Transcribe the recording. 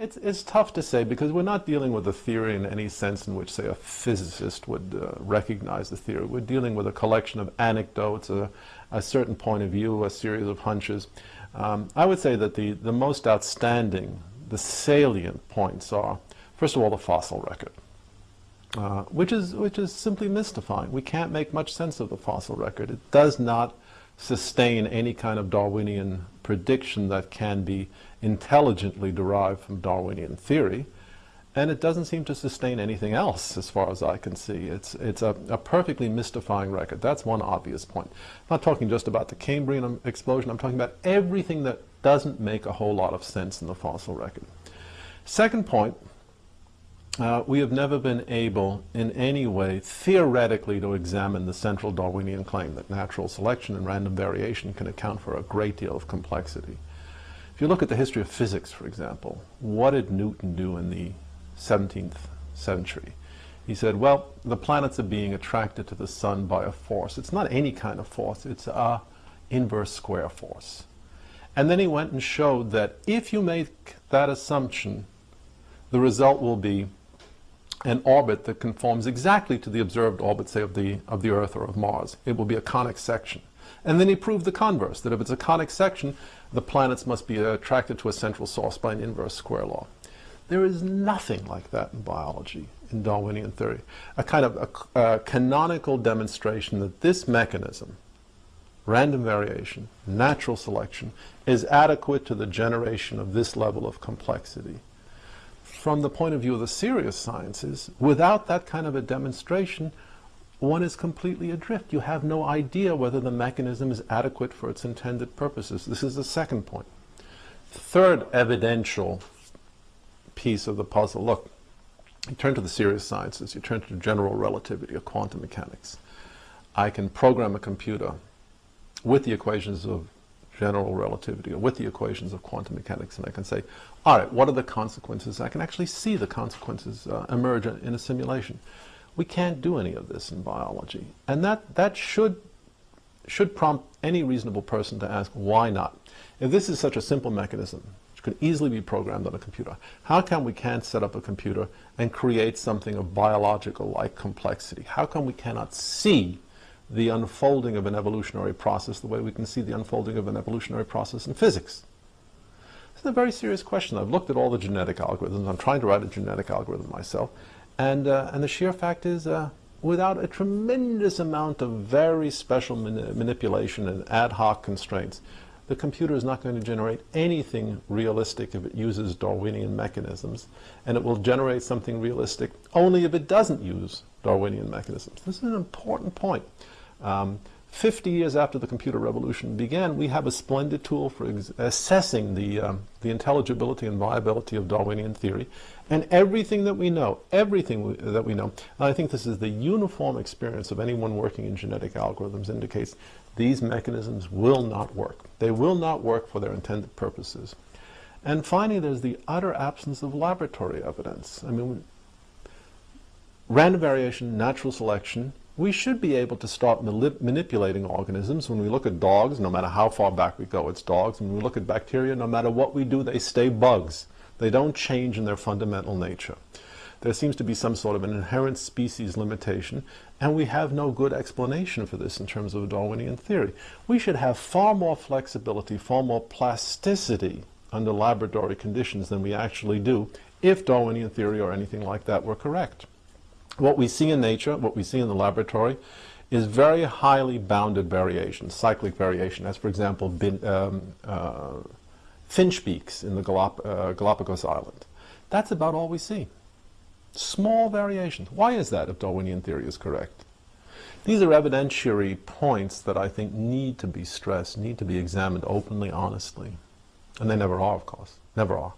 It's tough to say because we're not dealing with a theory in any sense in which, say, a physicist would recognize the theory. We're dealing with a collection of anecdotes, a certain point of view, a series of hunches. I would say that the most outstanding, the salient points are, first of all, the fossil record, which is simply mystifying. We can't make much sense of the fossil record. It does not sustain any kind of Darwinian prediction that can be intelligently derived from Darwinian theory, and it doesn't seem to sustain anything else as far as I can see. It's a perfectly mystifying record. That's one obvious point. I'm not talking just about the Cambrian explosion. I'm talking about everything that doesn't make a whole lot of sense in the fossil record. Second point, we have never been able in any way theoretically to examine the central Darwinian claim that natural selection and random variation can account for a great deal of complexity. If you look at the history of physics, for example, what did Newton do in the 17th century? He said, well, the planets are being attracted to the sun by a force. It's not any kind of force, it's a inverse square force. And then he went and showed that if you make that assumption, the result will be an orbit that conforms exactly to the observed orbit, say, of the Earth or of Mars. It will be a conic section. And then he proved the converse, that if it's a conic section, the planets must be attracted to a central source by an inverse square law. There is nothing like that in biology, in Darwinian theory. A kind of a canonical demonstration that this mechanism, random variation, natural selection, is adequate to the generation of this level of complexity. From the point of view of the serious sciences, without that kind of a demonstration, one is completely adrift. You have no idea whether the mechanism is adequate for its intended purposes. This is the second point. Third evidential piece of the puzzle. Look, you turn to the serious sciences, you turn to general relativity or quantum mechanics. I can program a computer with the equations of general relativity or with the equations of quantum mechanics, and I can say, all right, what are the consequences? I can actually see the consequences emerge in a simulation. We can't do any of this in biology, and that should prompt any reasonable person to ask, why not? If this is such a simple mechanism, which could easily be programmed on a computer, how come we can't set up a computer and create something of biological-like complexity? How come we cannot see the unfolding of an evolutionary process the way we can see the unfolding of an evolutionary process in physics? It's a very serious question. I've looked at all the genetic algorithms. I'm trying to write a genetic algorithm myself. And the sheer fact is, without a tremendous amount of very special manipulation and ad hoc constraints, the computer is not going to generate anything realistic if it uses Darwinian mechanisms, and it will generate something realistic only if it doesn't use Darwinian mechanisms. This is an important point. 50 years after the computer revolution began, we have a splendid tool for assessing the intelligibility and viability of Darwinian theory, and everything that we know, and I think this is the uniform experience of anyone working in genetic algorithms, indicates these mechanisms will not work. They will not work for their intended purposes. And finally, there's the utter absence of laboratory evidence. I mean, random variation, natural selection, we should be able to start manipulating organisms. When we look at dogs, no matter how far back we go, it's dogs. When we look at bacteria, no matter what we do, they stay bugs. They don't change in their fundamental nature. There seems to be some sort of an inherent species limitation, and we have no good explanation for this in terms of Darwinian theory. We should have far more flexibility, far more plasticity under laboratory conditions than we actually do if Darwinian theory or anything like that were correct. What we see in nature, what we see in the laboratory, is very highly bounded variation, cyclic variation, as for example finch beaks in the Galapagos Island. That's about all we see. Small variations. Why is that if Darwinian theory is correct? These are evidentiary points that I think need to be stressed, need to be examined openly, honestly. And they never are, of course. Never are.